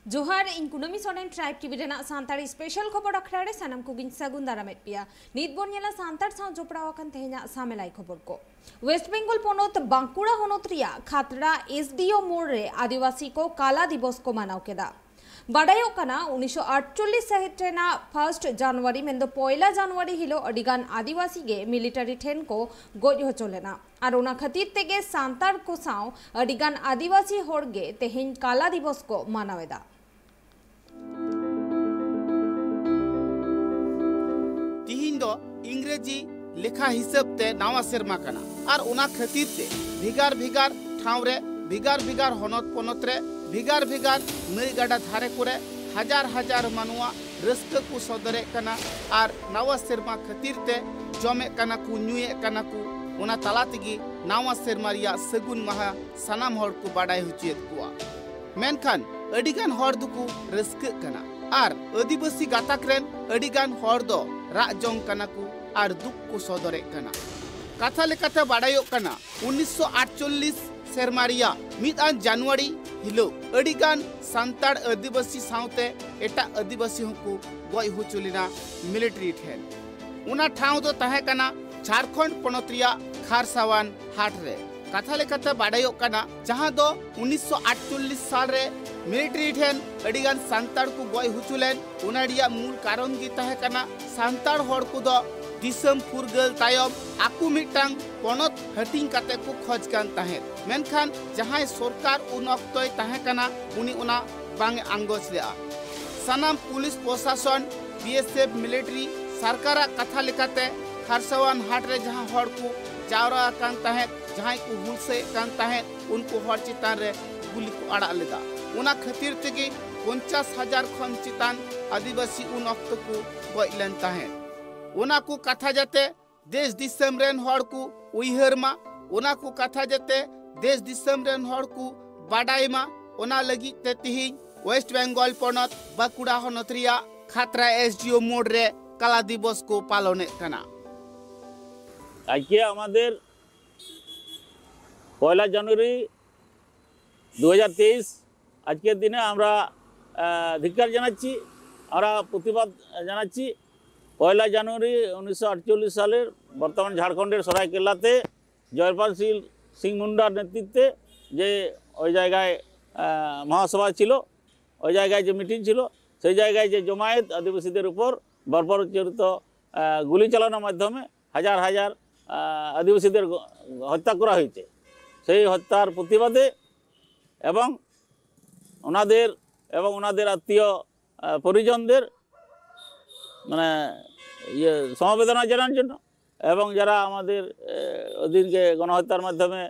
जोहार इन Kunmi Soren tribe TV रेना सान्ताड़ी स्पेशल खबर अखड़ा रे सनम को गिन सगुन दारामेट पिया नीत बोन येला सान्ताड़ साव जोपड़ावाकन तेहेना सामेलाई खबर को वेस्ट बेंगल पोनोत बांकुड़ा होनोत रिया खातड़ा एसडीओ मोड़ रे आदिवासी को काला दिवस को मानाव केदा बाडायो कना 1948 सहित रेना 1 जनवरी मेंदो 1 जनवरी हिलो अडिगान आदिवासी गे मिलिटरी ठेन को गोज होचोलेना और उना खतीर तेगे सांतार को साव अडिगान आदिवासी होड़ गे तेहेन काला दिवस को मानावेदा तिहिन दो इंग्रेजी लेखा हिसाब ते नावा सेरमा कना और उना खतीर ते भिगार भिगार ठाव रे भिगार भिगार होनत पोनत रे भिगार भिगार नई गाडा धारे कुरे हजार हजार मानुआ रस्क को सदरे कना और नावा सेरमा खतीर ते जमे कना को न्यूए कना को उना तला तेगी नावा सेरमा रिया सगुन महा सनाम हर को बाडाय हुचियत कुआ मेनखान अडिगान हर दुकु रस्क कना और आदिवासी गाताक रेन अडिगान हर दो राग जंग कना को और दुख को सदरे कना कथा लेकाते बाडायो कना 1948 सेरमारिया मिदान जनवरी हिलो अडिगान सांताड़ आदिवासी सावते एटा आदिवासी को गय हुचुलिना मिलिट्री ठेन उना ठाव दो तहे कना झारखंड पोनोत रिया खारसावान हाट रे कथा लेकाते बाडायो कना जहां दो 1948 साल रे मिलिट्री ठेन अडिगान सांताड़ को गय हुचुलेन उना रिया मूल कारण गी तहे कना सांताड़ होड़ को दो दिसम फुरगल तायम आकु मिटांग पोनोत हटिंग काते को खोज कान ताहे मेनखान जहां सरकार उन अक्तय ताहे कना उनी उना बांग आंगोच लेआ सनाम पुलिस प्रशासन बीएसएफ मिलिट्री सरकारा कथा लेकाते खारसावान हाट रे जहां हड़ को जावरा कान ताहे जहां को हुलसे कान ताहे उनको हड़ चितान रे गुली को आड़ा लेदा उना खतीर तेगी 50,000 खन चितान आदिवासी उन अक्त को गइलन ताहे उना को कथा जाते देश दिसम रेन हड़ को उइहर मा उना को कथा जाते देश दिसम रेन हड़ को बाडाई मा उना लगी ते तिहिं वेस्ट बेंगल पोनोत बांकुड़ा होनोत रिया खातरा एसडीओ मोड़ रे काला दिवस को पालने कना আজকে আমাদের 1 জানুয়ারি 2023 আজকের দিনে আমরা ধিক্কার জানাচ্ছি আমরা প্রতিবাদ জানাচ্ছি 1 জানুয়ারি 1948 সালের বর্তমান ঝাড়খণ্ডের সরাইকেল্লাতে জয়পাল সিং মুন্ডার নেতৃত্বে যে ওই জায়গায় মহাসভা ছিল ওই জায়গায় যে মিটিং ছিল সেই জায়গায় যে জমায়েত আদিবাসীদের উপর বর্বরোচিত গুলি চালানোর মাধ্যমে হাজার হাজার আদিবাসীদের হত্যা করা হয়েছে সেই হত্যার প্রতিবাদে এবং ওনাদের আত্মীয় পরিজনদের মানে সমবেদনা জানানোর জন্য এবং যারা আমাদের ওদিনকে গণহত্যার মাধ্যমে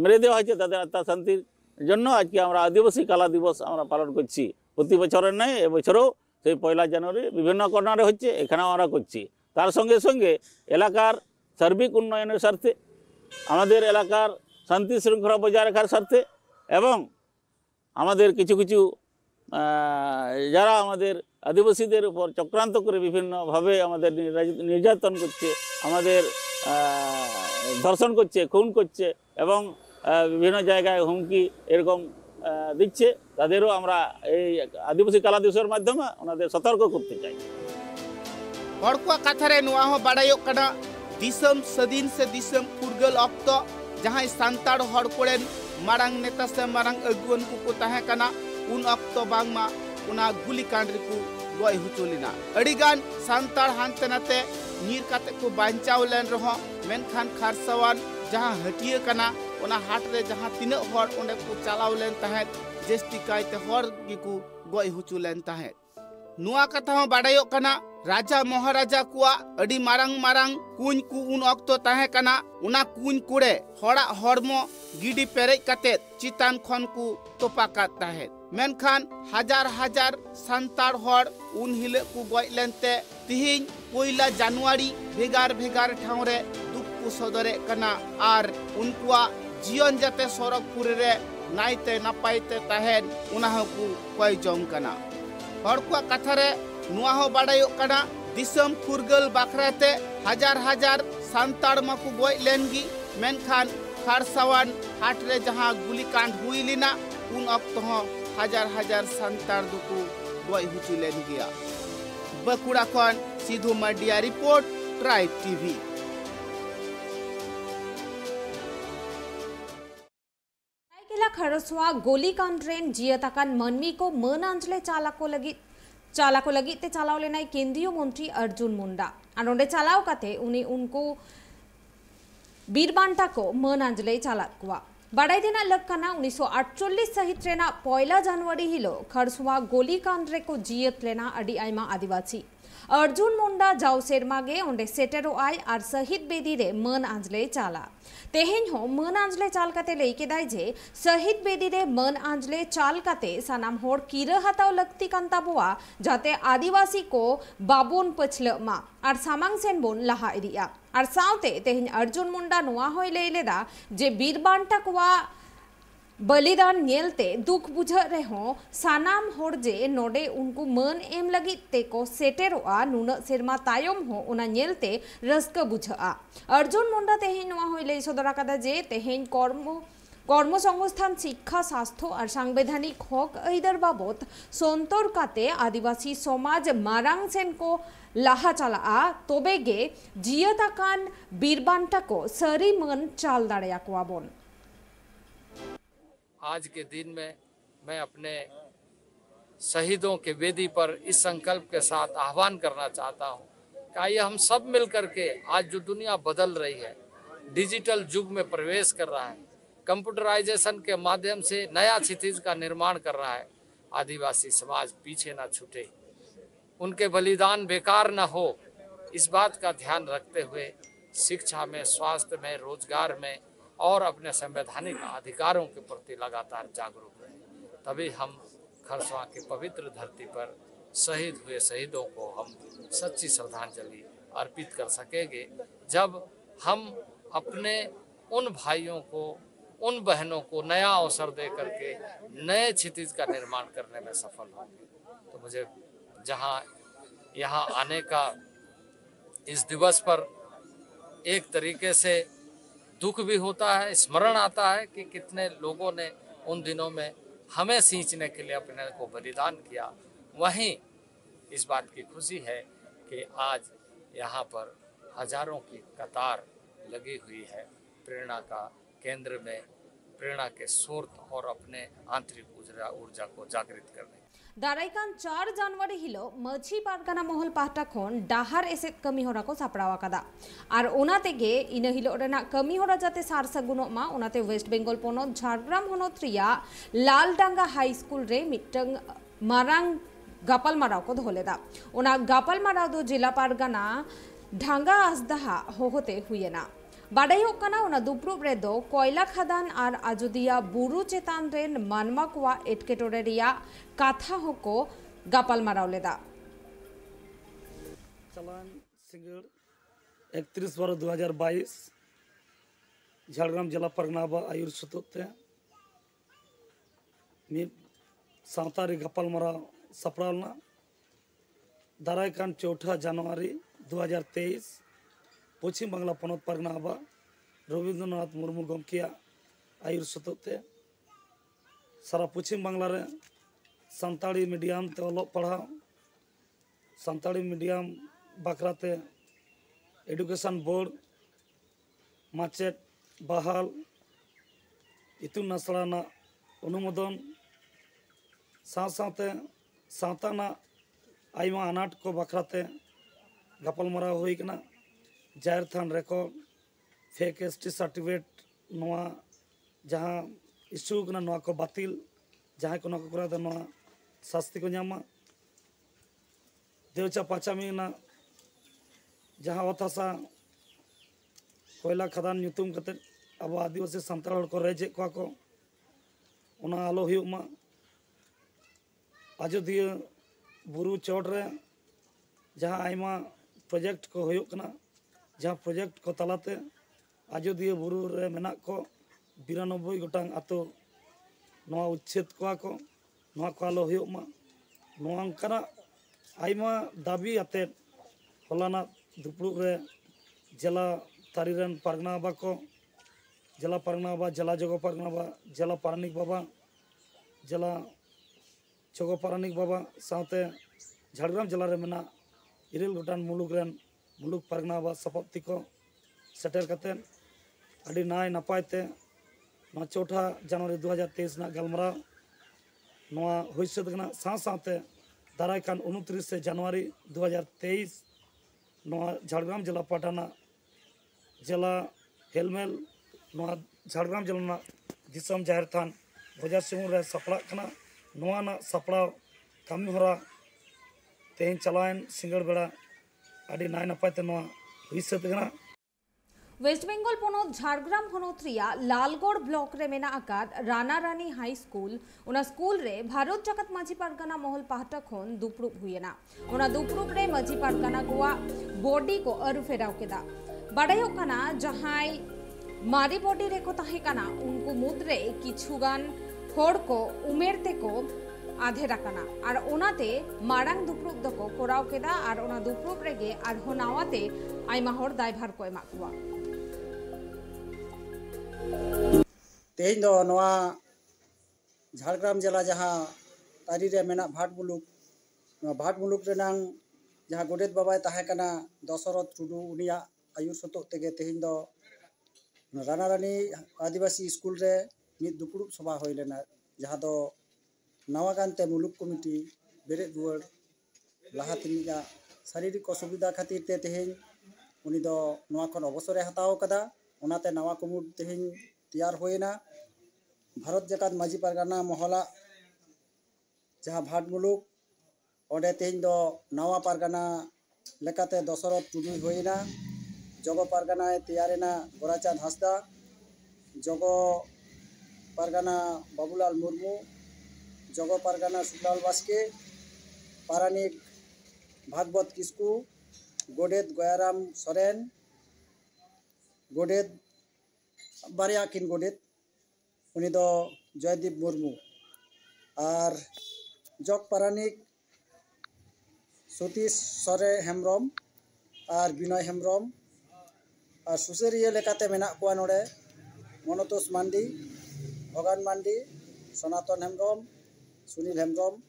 মেরে দেওয়া হয়েছে তাদের আত্মা শান্তির জন্য আজকে আমরা আদিবাসী কালা দিবস আমরা পালন করছি প্রতি বছরের নয় এবছরও সেই 1 জানুয়ারি বিভিন্ন কর্নারে হচ্ছে এখানেও আমরা করছি তার সঙ্গে সঙ্গে এলাকার সার্বিক উন্নয়নের স্বার্থে আমাদের এলাকার শান্তি শৃঙ্খলা বজায় রাখার স্বার্থে এবং আমাদের কিছু কিছু যারা আমাদের আদিবাসীদের উপর চক্রান্ত করে বিভিন্নভাবে আমাদের নির্যাতন করছে আমাদের ধর্ষণ করছে খুন করছে এবং বিভিন্ন জায়গায় হুমকি এরকম দিচ্ছে তাদেরও আমরা এই আদিবাসী কালা দিবসের মাধ্যমে ওনাদের সতর্ক করতে চাই হড়কুয়া কাথারে নোয়া হ বাড়াইও কানা दिसम सदीन से दिसम फुरगल अक्तो जहां सांताड़ हड़ कोरेन मारांग नेता से मारांग अगुवन को ताहे कना उन अक्तो बांगमा उना गुली कांड को गय हुचुलिना अडिगान सांताड़ हानते नाते नीर काते को बांचाव लेन रहो मेनखान खारसावान जहां हटिया कना उना हाट रे जहां तिना हड़ ओंडे को चलाव लेन ताहे जेस्टी कायते हड़ गिकु गय हुचुलेन ताहे नुआ कथा हो बाडायो कना राजा महाराजा कुआ अडी मारांग मारांग कुन कु उन अक्तो ताहे कना उना कुन कुड़े हड़ा हड़मो गिडी पेरेज काते चितान खन कु तोपा काता है मेनखान हजार हजार सांताड़ हड़ उन हिले कु गयलेनते तिहिं 1 जनवरी भेगार भेगार ठाव रे दुख कु सदरे कना आर उनकुआ जीवन जाते सरकपुर रे नाइते नापाइते ताहेन उना कु कय जम कना हड़कुआ कथारे नुआ हो बाडायो कना दिसम फुरगल बाखराते हजार हजार सांताड़ माकु गय लेनगी मेनखान खारसावान हाट रे जहां गुली कांड हुई लिना उन अक्त हजार हजार सांतार दुकु गय हुचि लेन गया। बाकुड़ा खन Sindhu Mardia report, tribe TV. खरसुआ गोलीकांड रेन जियताकान मनमी को मन आंजले चालाको लगी ते चालाव लेनाय केंद्रीय मंत्री अर्जुन मुंडा और ओंडे चालाव काते उनी उनको बीरबांटा को मन आंजले चालात कुआ बाडाई देना लक्काना 1948 सहित रेना 1 जनवरी हिलो खरसुआ गोलीकांड रे को जियत लेना अडी आयमा आदिवासी अर्जुन मुंडा जाव सेरमागे ओंडे सेटेरो आय और शहीद बेदी रे मन आंजले चाला तेहेन हो मन आंजले चाल काते लई केदाय जे शहीद बेदी रे मन आंजले चाल काते सानाम होड़ कीरा हताव लगती कांता बोआ जाते आदिवासी को बाबोन पछलमा और सामांग सेन बोन लहा इदिया और सावते तेहेन अर्जुन मुंडा नोआ होय लई लेदा जे बीरबांटा कोआ बलिदान नेलते दुख बुझा रहो सानाम होड़ जे नोडे उनको मन एम लगी ते को सेटेरोआ नुना सेरमा तायम हो उना नेलते रस्क बुझा अर्जुन मुंडा तेहेन नोआ होय लई सदरा कादा जे तेहेन কর্মসংস্থান শিক্ষা স্বাস্থ্য আর সাংবিধানিক হক এইদার বাবদ সন্তর কাতে আদিবাসী সমাজ মারাং সেন को लाहा चला तोबे गे जियताकान बीरबांटा को सरी मन चाल दाड़िया को बोन। आज के दिन में मैं अपने शहीदों के वेदी पर इस संकल्प के साथ आह्वान करना चाहता हूँ कि आइए हम सब मिलकर के आज जो दुनिया बदल रही है, डिजिटल युग में प्रवेश कर रहा है, कंप्यूटराइजेशन के माध्यम से नया क्षितिज का निर्माण कर रहा है, आदिवासी समाज पीछे ना छूटे, उनके बलिदान बेकार ना हो, इस बात का ध्यान रखते हुए शिक्षा में, स्वास्थ्य में, रोजगार में और अपने संवैधानिक अधिकारों के प्रति लगातार जागरूक रहे। तभी हम खरसुआ की पवित्र धरती पर शहीद हुए शहीदों को हम सच्ची श्रद्धांजलि अर्पित कर सकेंगे, जब हम अपने उन भाइयों को, उन बहनों को नया अवसर दे करके नए क्षितिज का निर्माण करने में सफल होंगे। तो मुझे जहां यहाँ आने का इस दिवस पर एक तरीके से दुख भी होता है, स्मरण आता है कि कितने लोगों ने उन दिनों में हमें सींचने के लिए अपने को बलिदान किया। वहीं इस बात की खुशी है कि आज यहाँ पर हजारों की कतार लगी हुई है, प्रेरणा का केंद्र में प्रेरणा के स्रोत और अपने आंतरिक ऊर्जा को जागृत करने। दाराइकान 4 जनवरी हिलो मछी पारगाना महल पाहटा खन डाहार एसेद कमी होरा को सापड़ाव आकादा और ओना तेगे इना हिलो रेना कमी होरा जाते सार सगुनोग मा ओनाते वेस्ट बेंगल पोनोत झारग्राम होनोत रिया लालडांगा हाई स्कूल रे मिटंग मारांग गापल माराव को धोलेदा ओना गापल माराव दो जिला पारगाना ढांगा आसदाहा होहोते हुयेना बाडाई होकाना ओना दुपरुब रे दो कोयला खदान और आजोदिया बुरु चेतान रेन मानवा कोआ एटकेटोरे रिया काथा होको गापल माराव लेदा। चलान सिंगड़ 31/12/2022 झारग्राम जिला परगना आयुर सुतुते मिद सावतारी गापल माराव सपड़ावना दारायकान 4 जनवरी 2023 पश्चिम बांगला पनत परगना रवींद्रनाथ मुर्मू गमकिया आयुर सुतुते सारा पश्चिम बांगला रे सानताड़ी मीडियम ते ऑलोग पढ़ाओ सानताड़ी मीडियम बाखराते एडुकेशन बोर्ड माचेत बहाल इतुन आसड़ा अनुमोदन साथे सावताना आयमा अनाट को बाखराते गापलमाराव हुई कना जाहिर थान रेकॉर्ड फेक एसटी सर्टिफिकेट नोआ जहाँ इशू कना नोआ को बातिल जहाँ को नोआ को नोआ शास्ति को नामा देवचा पाचामी ना जहाँ ओतासा कोयला खदान ᱧᱩᱛᱩᱢ कते अब आदिवासी सान्ताड़ हड़ को रेजे को ओना आलो हुयुमा आजोदिया बुरु चोट रे जहाँ आयमा प्रोजेक्ट को हुयुकना जहाँ प्रोजेक्ट को तलाते आजोदिया बुरु रे मेना को 92 गोटांग आतो नोआ उच्छेद को नोआ को आलो हुयुमा नोआ अंकना आयमा दाबी आते हलाना दुपड़ुब रे जिला तारीरन परगना बाबा को जिला परगना बाबा जिला जगो परगना बाबा जिला पारनिक बाबा जिला चोगो पारानिक बाबा साथे झाड़ग्राम जिला रे मेना 9 गोटान मुलुक रेन मुलुक पारगना बाबा सपत्ति को सेटर कते अड़ी नाय नपायते 4 जनवरी 2023 ना गलमरा नवा हुइसद गना साथे दाराय खान 29 जनवरी 2023 नवा झाड़ग्राम जिला पाटाना जिला हेलमेल नवा झाड़ग्राम जिला दिसम जाहिर थान बजार सिंह रे सपड़ा कना नवा ना सपड़ा कमी होरा तेन चलायन सिंगड़ बेड़ा अड़ी नाय नपायते नवा हुइसद गना वेस्ट बेंगल पोनोत झाड़ग्राम होनोत रिया लालगढ़ ब्लॉक रे मेना आकाद राना रानी हाई स्कूल उना स्कूल रे भारत जगत माझी पारगाना महल पाहटा खन दुपड़ुब हुएना उना दुपड़ुब रे माझी पारगाना कोआ बॉडी को अरु फेराव केदा बाडायो काना जहाय मारी बॉडी रे को ताहे काना उनको मुद्रे किछुगान होड़ को उमेर ते को आधे राकाना और ओनाते मारांग दुपड़ुब दको कोराव केदा और ओना दुपड़ुब रेगे और होनावाते आइमा होड़ दायभार को एमा कुआ तेज दो नवा झाड़ग्राम जिला जहाँ तारी रे मेना भाट मुलुक रेनांग जहाँ गोडेत बाबाय ताहे कना दशरथ टुडू उनिया आयुर सतो तेगे तेज दो राना रानी आदिवासी स्कूल रे मिद दुपड़ुब सभा होय लेना जहाँ दो नवा गानते मुलुक कमिटी बेरे दुआर लाहा तिनिया शारीरिक असुविधा खातिर ते तेहेन उनी दो नवा खन अवसरे हताव कदा ओनाते नवा कुमुद तेहेन तैयार होएना भारत जगत माझी पारगाना महला जहाँ भाट मुलुक ओडे तेहेन दो नवा पारगाना लेकाते दशरथ टुडू होएना जगो पारगाना तैयारेना गोराचांद हांसदा जगो पारगाना बाबूलाल मुर्मू जगो पारगाना सुखलाल बास्के पारानिक भागवत किस्कू गोडेत गयाराम सोरेन गोडेत बारिया किन गोडेत उनी दो जयदीप मुर्मू और जग पारानिक सतीश सरे हेम्ब्रम और बिनय हेम्ब्रम और सुसेरिया लेकाते मेना कोआ नोडे मनतोष मांडी भगान मांडी सनातन हेम्ब्रम सुनील हेम्ब्रम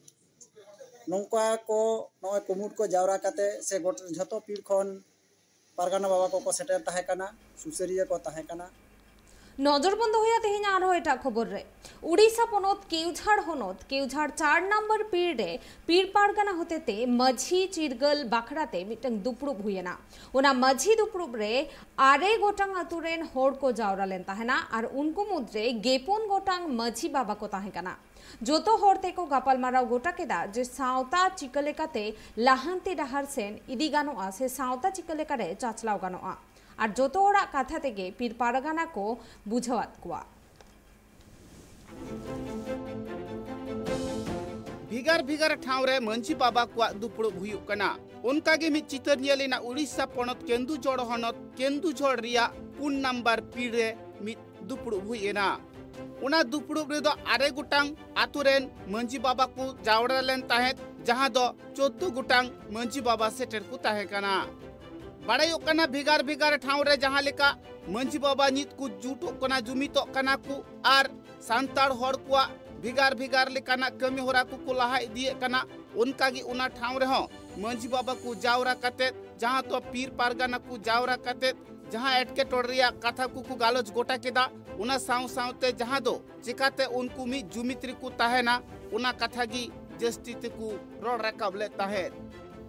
नौका को नय कुमुद को जावरा काते से गोट झतो पीर खन पारगाना बाबा को सेटर ताहे काना सुसेरिया को ताहे काना नजरबंद होया तेहेन आरो एटा खबर रे उड़ीसा पोनोत केउझाड़ होनोत केउझाड़ 4 नंबर पीर रे पीर पारगाना होतेते माझी चिरगल बाखड़ाते मिटंग दुपड़ुब हुएना ओना माझी दुपड़ुब रे 8 गोटांग अतुरेन होड़ को जावरा लेन ताहेना और उनको मुद्रे गेपुन गोटांग माझी बाबा को ताहे काना जोतो होड़ते को गापाल माराव गोटा केदा जे सावता चिकलेकाते लाहांती डाहार सेन इदी गानोआ से सावता चिकलेकारे चाचलाव गानोआ और जोतो होड़ा कथा तेगे पीर पारगाना को बुझावत कुआ भिगार भिगार ठाव रे मंझी बाबा को दुपड़ुब हुयुक कना उनका गे मि चितर नेलेना उड़ीसा पोनत केंदुझड़ होनत केंदुझड़ रिया 4 नंबर पीर रे मि दुपड़ुब हुएना उना दुपड़ुब रे दो 8 गोटांग आतुरेन मंझी बाबा को जावड़ा लेन ताहे जहां दो 14 गोटांग मंझी बाबा सेटर को ताहे कना बाड़ायो कना भिगार भिगार ठाव रे जहां लेका मंझी बाबा नित को जुटो कना जुमितो कना को आर सांताड़ होड़ को भिगार भिगार लेकाना कमी होरा को लाहा इदिए कना उनका गी उना ठाव रे हो मंझी बाबा को जावरा कते जहां तो पीर पारगाना को जावरा कते जहां एटके टोड़रिया कथा को गालोच गोटा केदा उना साव सावते जहां दो चिकाते उनको मी जुमित्री को ताहेना उना कथा गी जस्टी ते को रोड रकाब ले ताहे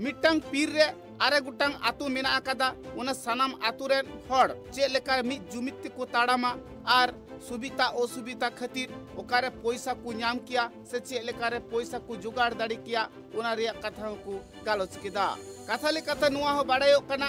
मिटंग पीर रे 8 गोटांग आतु मेना आकादा उना सनाम आतु रे हड़ चे लेका मी जुमित्री को ताड़ामा आर सुविधा असुविधा खातिर ओकारे पैसा को नाम किया से चे लेकारे पैसा को जुगाड़ दाड़ी किया उना रिया कथा को गालोच केदा कथा ले कथा नुआ हो बाड़ायो कना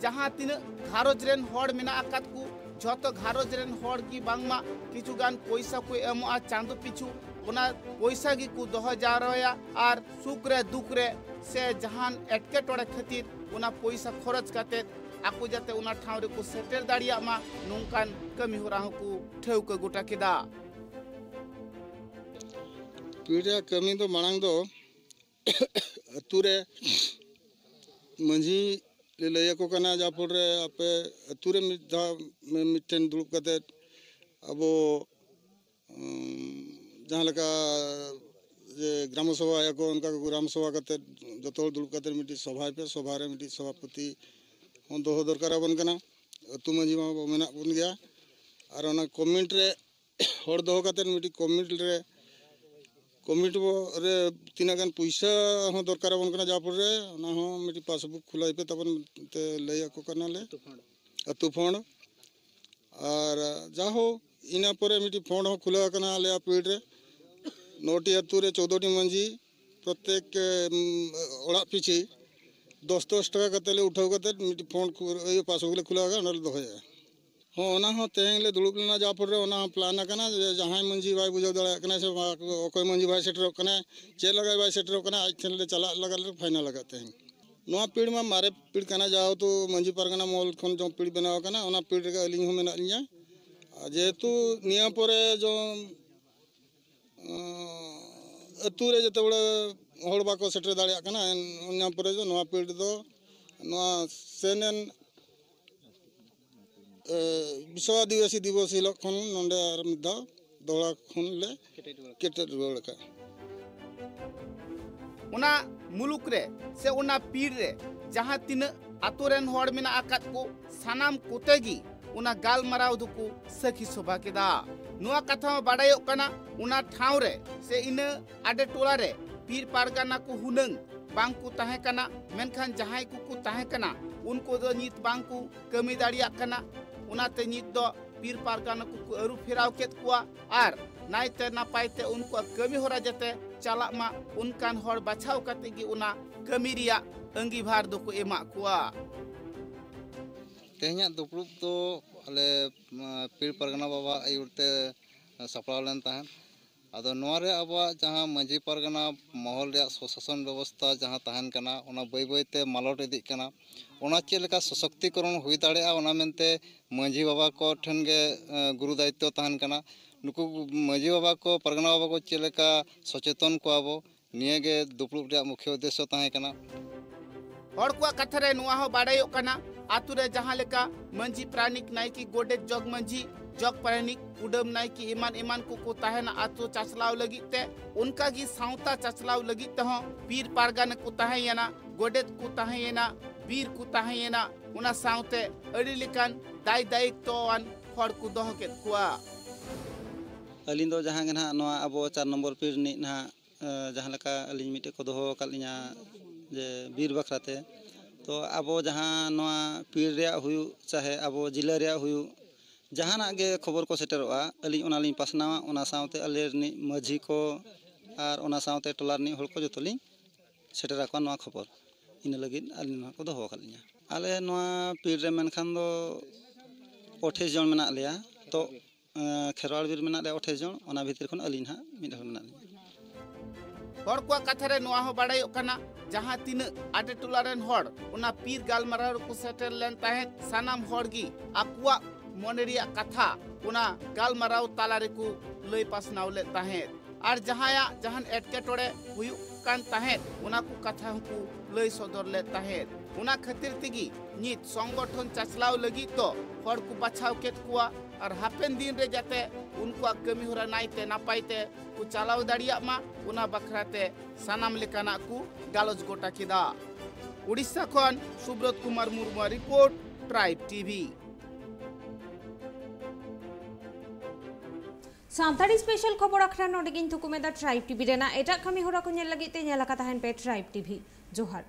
जहां तीन घारोज रेन हड़ मेना आकाद को जतो घारोज रेन हड़ की बांगमा किछु गान पैसा को एमोआ चांदो पिछु उना पैसा गी को दोह जारोया आर सुख रे दुख रे से जहान एटके टोड़े खातिर उना पैसा खरच काते आकु जाते उना ठाव रे को सेटल दाड़िया मा नोंकान कमी होरा को ठेव को गोटा केदा पीड़िया कमी दो मांग दो अतुरे मंझी ले लय को कना जापुर रे आपे अतुरे मिठन दुड़ुब कते अब जहाँ लका ग्राम सभा या को उनका ग्राम सभा करते जो दुड़ करते मिट्टी सभा पे सभा रे मिट्टी सभापति हम दोहो दरकार बन कना अतु मंजी मा मेना बन गया और ओना कमिट रे हर दोहो करते मिट्टी कमिट रे तीना गान पैसा हो दरकार बन कना जापुर रे ओना हो मिट्टी पासबुक खुलाई पे तबन ते लय को करना ले अतु फंड और जाहो इना परे मिट्टी फंड हो खुला कना ले पीड़ रे 9टी अतु रे 14टी मंजी प्रत्येक ओड़ा पिछे 10-10 टाका कते ले उठाव कते मिट्टी फंड पासबुक ले खुला गा नल दोया हाँ ओना हो तेहें ले दुड़ुब लेना जापुर रे ओना प्लान कना जहां मंजी भाई बुझाव दड़ा कना से ओकोय मंजी भाई सेटर कना चे लगा भाई सेटर कना आज थेन ले चला लगा ले फाइनल लगाते हैं नोआ पीड़ में मारे पीड़ कना जाओ तो मंजी परगना मॉल खन जो पीड़ बनाव कना ओना पीड़ रे अलिंग हो मेना लिया जेहेतु निया परे जो अतु रे जते बड़ा हड़ बाको सेटर दाड़िया कना ओना परे जो नोआ पीड़ दो नोआ सेनेन विश्व आदिवासी दिवस हिलोग खन नंदे आर मिदा दोड़ा खन ले केटे रुवाड़ का उना मुलुक रे से उना पीड़ रे जहां तीन आतुरेन होड़ मेना आकात को सानाम कोतेगी उना गाल मराव दुकु सखी सभा केदा नुआ कथा बाडायो कना उना ठाव रे से इन आडे टोला रे पीर पारगाना को हुनंग बांकु ताहे कना मेनखान जहाय को ताहे कना उनको दो नित बांकु कमी दाड़िया कना उनाते नित दो पीर पारगाना को अरु फेराव केत कुआ आर नाइते नापाइते उनको कमी होरा जते चाला मा उनकान होड़ बाछाव कते गी उना कमी रिया अंगीभार दो को एमा कुआ तेहना दुपड़ुब तो अले पीर परगना बाबा आयुरते सपड़ाव लेन ताहन आदो नोरे आबा जहां मंझी परगना महल रे शासन व्यवस्था जहां ताहन कना ओना बई बईते मालट इदी कना ओना चेलेका सशक्तिकरण हुई दाड़ेआ ओना मेनते मंझी बाबा को ठन गे गुरु दायित्व ताहन कना नुकु मंझी बाबा को परगना बाबा को चेलेका सचेतन को आबो निये गे दुपड़ुब रे मुख्य उद्देश्य ताहे कना हड़ को कथा रे नुआ हो बाडायो कना आतु रे जहां लेका मंझी प्राणिक नायकी गोडे जग मंझी जग प्राणिक उडम नायकी इमान इमान को ताहेना आतु चाचलाव लगिते उनका गी सावता चाचलाव लगिते हो पीर पारगान को ताहेना गोडेत को ताहेना बीर को ताहेना उना सावते अड़ी लिकान दाय दायित्व आन हड़ को दोह केत कुआ अलिन दो जहां गना नोआ अबो 4 नंबर पीर नि ना जहां लका अलिन मिटे को दोह कालिया जे बीर बखराते तो अबो जहां नोआ पीर रे हुयु चाहे अबो जिला रे हुयु जहाना गे खबर को सेटरोआ अली ओना लिन पासनावा ओना सावते अलेरनी माझी को और ओना सावते टोलारनी हल को जतोली सेटरा को नोआ खबर इन लगिन अली नोआ को दोहो कालिया आले नोआ पीर रे मेनखान दो 28 जन मेना लिया तो खेरवाल बीर मेना ले 28 जन ओना भीतर खन अली ना मिड हल मेना हड़ को कथा रे नुआ हो बाडायो कना जहां तीन आटे टोला रेन हड़ उना पीर गालमाराव को सेटल लेन ताहे सानाम हड़ गी आकुआ मोनेरिया कथा उना गालमाराव ताला रे को लई पासनाव ले ताहे और जहाया जहान एटकेटोड़े हुयु कान ताहे उना को कथा को लई सदर ले ताहे उना खातिर तिगी नित संगठन चाचलाव लगी तो हड़ को बाछाव केत कुआ और हापेन दिन रे जाते उनको कमी होरा नाइते नापाइते को चालाव दाड़िया मा उना बखराते सानाम लेकाना को गालोज गोटा किदा उड़ीसा खन Subrata Kumar Murmu report tribe TV Santali special खबर अखरा नोडिगिन थुकुमेदा ट्राइब टीवी रेना एटा कमी होरा को नेल लगिते नेला का तहन पे ट्राइब टीवी जोहार।